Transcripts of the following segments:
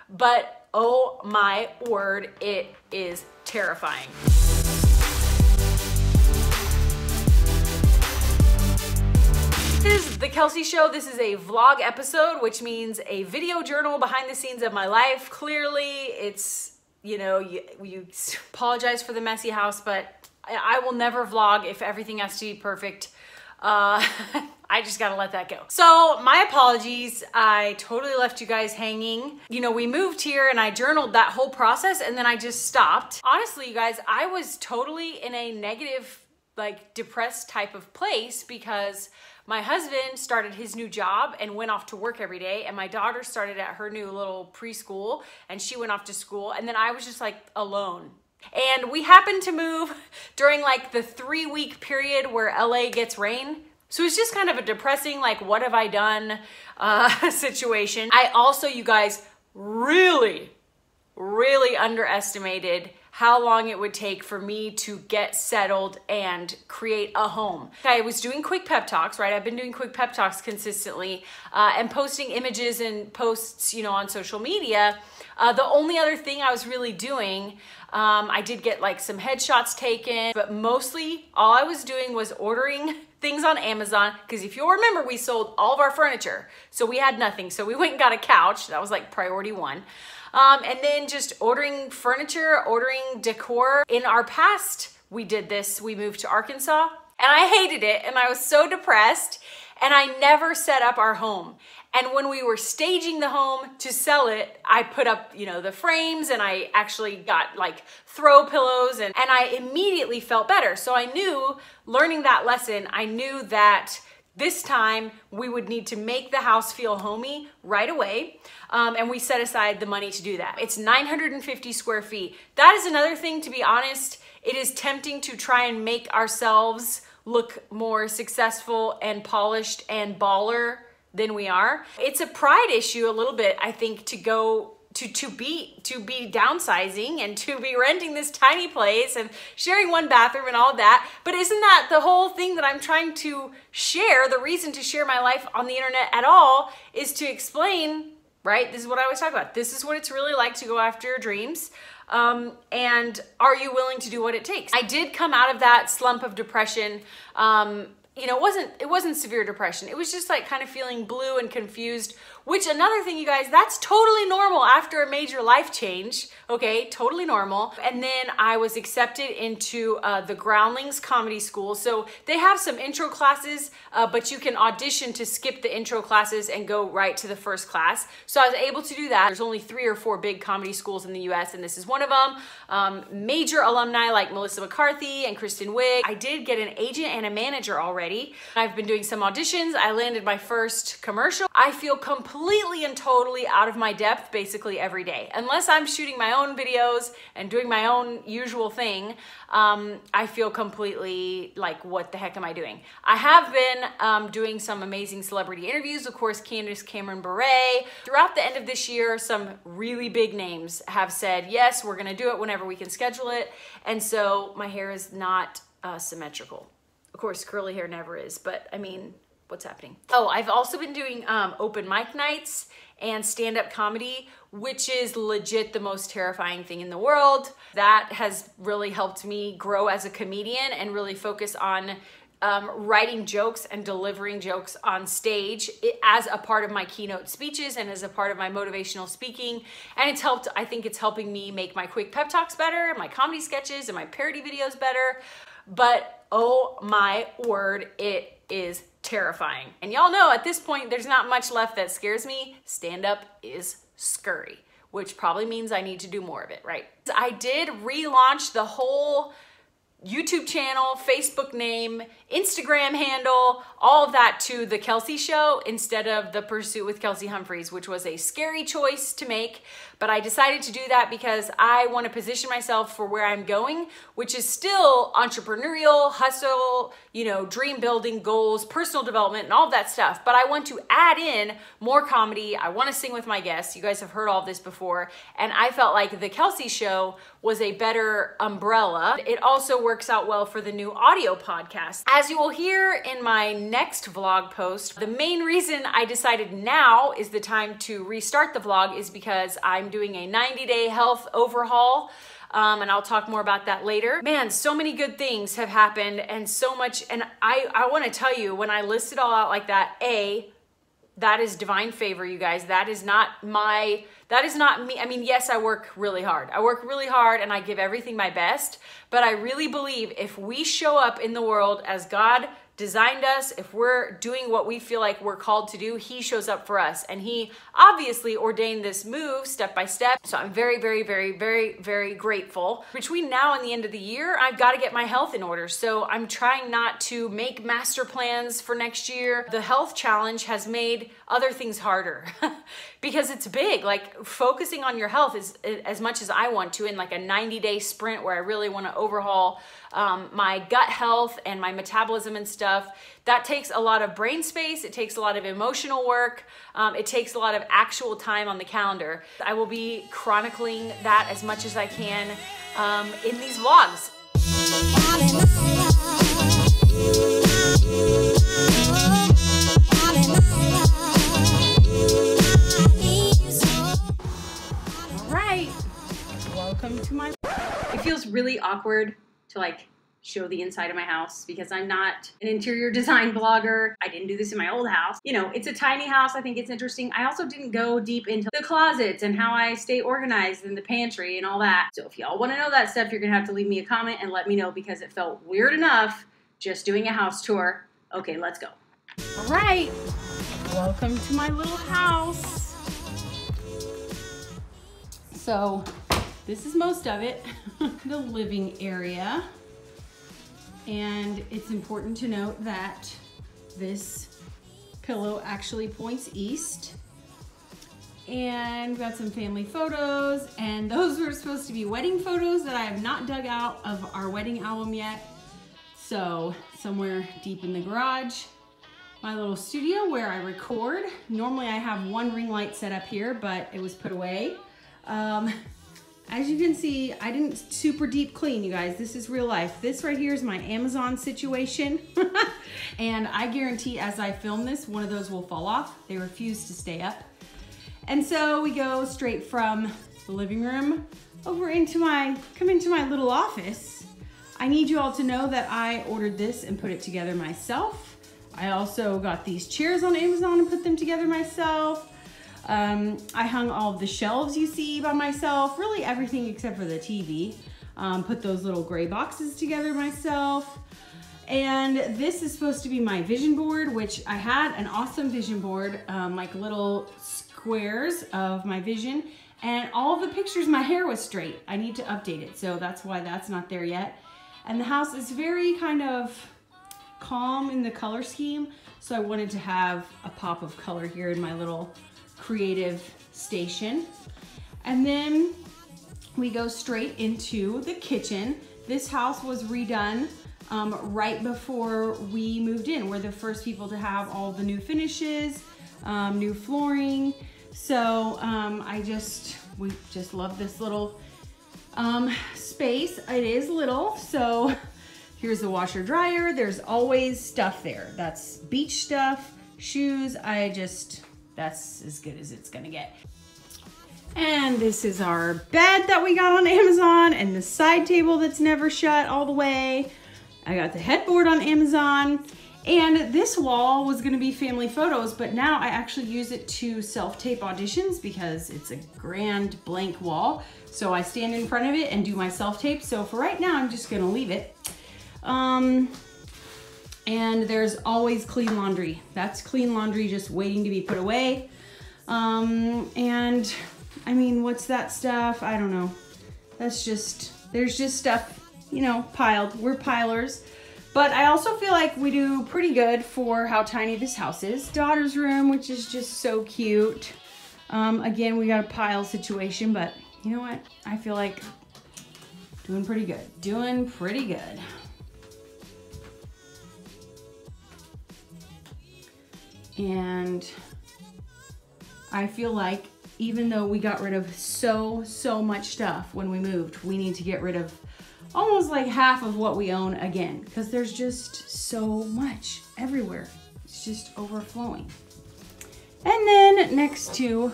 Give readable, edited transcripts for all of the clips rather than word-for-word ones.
but oh my word, it is terrifying. This is the Kelsey Show. This is a vlog episode, which means a video journal behind the scenes of my life. Clearly, it's, you know, you apologize for the messy house, but I will never vlog if everything has to be perfect. I just gotta let that go. So my apologies, I totally left you guys hanging. You know, we moved here and I journaled that whole process and then I just stopped. Honestly, you guys, I was totally in a negative, like depressed type of place because my husband started his new job and went off to work every day, and my daughter started at her new little preschool and she went off to school, and then I was just like alone. And we happened to move during like the 3-week period where LA gets rain. So it's just kind of a depressing, like, what have I done situation. I also, you guys, really underestimated how long it would take for me to get settled and create a home. I was doing quick pep talks, right? I've been doing quick pep talks consistently and posting images and posts, you know, on social media. The only other thing I was really doing, I did get like some headshots taken, but mostly all I was doing was ordering things on Amazon, because if you'll remember, we sold all of our furniture, so we had nothing. So we went and got a couch. That was like priority one. And then just ordering furniture, ordering decor. In our past, we did this. We moved to Arkansas and I hated it and I was so depressed and I never set up our home. And when we were staging the home to sell it, I put up, you know, the frames and I actually got like throw pillows and I immediately felt better. So I knew, learning that lesson, I knew that this time we would need to make the house feel homey right away. And we set aside the money to do that. It's 950 square feet. That is another thing, to be honest. It is tempting to try and make ourselves look more successful and polished and baller than we are. It's a pride issue a little bit, I think, to go to be downsizing and to be renting this tiny place and sharing one bathroom and all of that. But isn't that the whole thing that I'm trying to share? The reason to share my life on the internet at all is to explain, right? This is what I always talk about. This is what it's really like to go after your dreams. And are you willing to do what it takes? I did come out of that slump of depression. You know, it wasn't severe depression. It was just like kind of feeling blue and confused, which, another thing, you guys, that's totally normal after a major life change. Okay, totally normal. And then I was accepted into the Groundlings Comedy School. So they have some intro classes, but you can audition to skip the intro classes and go right to the first class. So I was able to do that. There's only 3 or 4 big comedy schools in the US, and this is one of them. Major alumni like Melissa McCarthy and Kristen Wiig. I did get an agent and a manager already. I've been doing some auditions. I landed my first commercial. I feel completely and totally out of my depth basically every day. Unless I'm shooting my own videos and doing my own usual thing, I feel completely like, what the heck am I doing? I have been doing some amazing celebrity interviews. Of course, Candace Cameron Bure. Throughout the end of this year, some really big names have said, yes, we're gonna do it whenever we can schedule it. And so my hair is not symmetrical. Of course, curly hair never is, but I mean, what's happening? Oh, I've also been doing open mic nights and stand-up comedy, which is legit the most terrifying thing in the world. That has really helped me grow as a comedian and really focus on writing jokes and delivering jokes on stage as a part of my keynote speeches and as a part of my motivational speaking. And it's helped, I think it's helping me make my quick pep talks better, my comedy sketches and my parody videos better. But oh my word, it is terrifying. And y'all know at this point, there's not much left that scares me. Stand-up is scurry, which probably means I need to do more of it, right? I did relaunch the whole YouTube channel, Facebook name, Instagram handle, all of that to The Kelsey Show instead of The Pursuit with Kelsey Humphreys, which was a scary choice to make. But I decided to do that because I want to position myself for where I'm going, which is still entrepreneurial, hustle, you know, dream building, goals, personal development, and all of that stuff. But I want to add in more comedy. I want to sing with my guests. You guys have heard all of this before. And I felt like The Kelsey Show was a better umbrella. It also worked works out well for the new audio podcast. As you will hear in my next vlog post, the main reason I decided now is the time to restart the vlog is because I'm doing a 90-day health overhaul. And I'll talk more about that later. Man, so many good things have happened and so much. And I want to tell you, when I list it all out like that, that is divine favor, you guys. That is not me. I mean, yes, I work really hard. I work really hard and I give everything my best. But I really believe if we show up in the world as God designed us, if we're doing what we feel like we're called to do, he shows up for us. And he obviously ordained this move step by step. So I'm very, very, very, very, very grateful. Between now and the end of the year, I've got to get my health in order. So I'm trying not to make master plans for next year. The health challenge has made other things harder because it's big. Like focusing on your health is as much as I want to in like a 90-day sprint where I really want to overhaul my gut health and my metabolism and stuff. That takes a lot of brain space. It takes a lot of emotional work. It takes a lot of actual time on the calendar. I will be chronicling that as much as I can in these vlogs. All right, welcome to my... It feels really awkward to like show the inside of my house because I'm not an interior design blogger. I didn't do this in my old house. You know, it's a tiny house. I think it's interesting. I also didn't go deep into the closets and how I stay organized in the pantry and all that. So if y'all want to know that stuff, you're gonna have to leave me a comment and let me know because it felt weird enough just doing a house tour. Okay, let's go. All right, welcome to my little house. So this is most of it, the living area. And it's important to note that this pillow actually points east. And we've got some family photos, and those were supposed to be wedding photos that I have not dug out of our wedding album yet. So somewhere deep in the garage, my little studio where I record. Normally I have one ring light set up here, but it was put away. As you can see, I didn't super deep clean, you guys. This is real life. This right here is my Amazon situation. And I guarantee as I film this, one of those will fall off. They refuse to stay up. And so we go straight from the living room over into come into my little office. I need you all to know that I ordered this and put it together myself. I also got these chairs on Amazon and put them together myself. I hung all of the shelves you see by myself, really everything except for the TV. Put those little gray boxes together myself. And this is supposed to be my vision board, which I had an awesome vision board, like little squares of my vision. And all of the pictures, my hair was straight. I need to update it, so that's why that's not there yet. And the house is very kind of calm in the color scheme. So I wanted to have a pop of color here in my little creative station. And then we go straight into the kitchen. This house was redone right before we moved in. We're the first people to have all the new finishes, new flooring. So we just love this little space. It is little, so here's the washer dryer. There's always stuff there. That's beach stuff, shoes. That's as good as it's gonna get. And this is our bed that we got on Amazon and the side table that's never shut all the way. I got the headboard on Amazon. And this wall was gonna be family photos, but now I actually use it to self-tape auditions because it's a grand blank wall. So I stand in front of it and do my self-tape. So for right now, I'm just gonna leave it. And there's always clean laundry. That's clean laundry just waiting to be put away. And I mean, what's that stuff? I don't know. There's just stuff, you know, piled. We're pilers. But I also feel like we do pretty good for how tiny this house is. Daughter's room, which is just so cute. Again, we got a pile situation, but you know what? I feel like doing pretty good. Doing pretty good. And I feel like even though we got rid of so much stuff when we moved, we need to get rid of almost like half of what we own again, because there's just so much everywhere. It's just overflowing. And then next to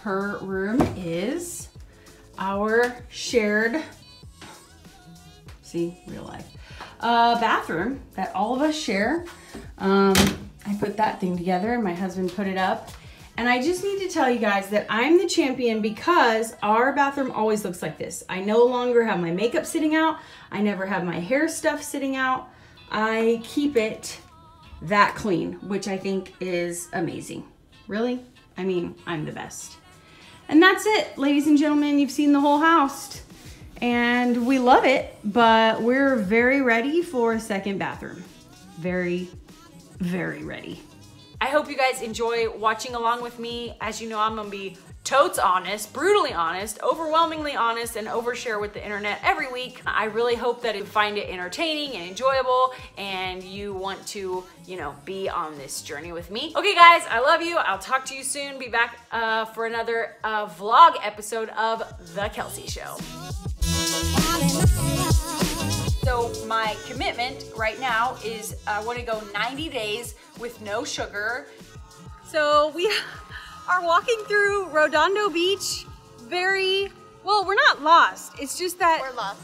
her room is our shared, see, real life, bathroom that all of us share. I put that thing together and my husband put it up. And I just need to tell you guys that I'm the champion because our bathroom always looks like this. I no longer have my makeup sitting out. I never have my hair stuff sitting out. I keep it that clean, which I think is amazing. Really? I mean, I'm the best. And that's it, ladies and gentlemen. You've seen the whole house and we love it, but we're very ready for a second bathroom. Very, very ready. I hope you guys enjoy watching along with me. As you know, I'm gonna be totes honest, brutally honest, overwhelmingly honest, and overshare with the internet every week. I really hope that you find it entertaining and enjoyable and you want to, you know, be on this journey with me. Okay guys, I love you. I'll talk to you soon. Be back for another vlog episode of The Kelsey Show. So my commitment right now is I want to go 90 days with no sugar. So we are walking through Redondo Beach. Well, we're not lost. It's just that We're lost.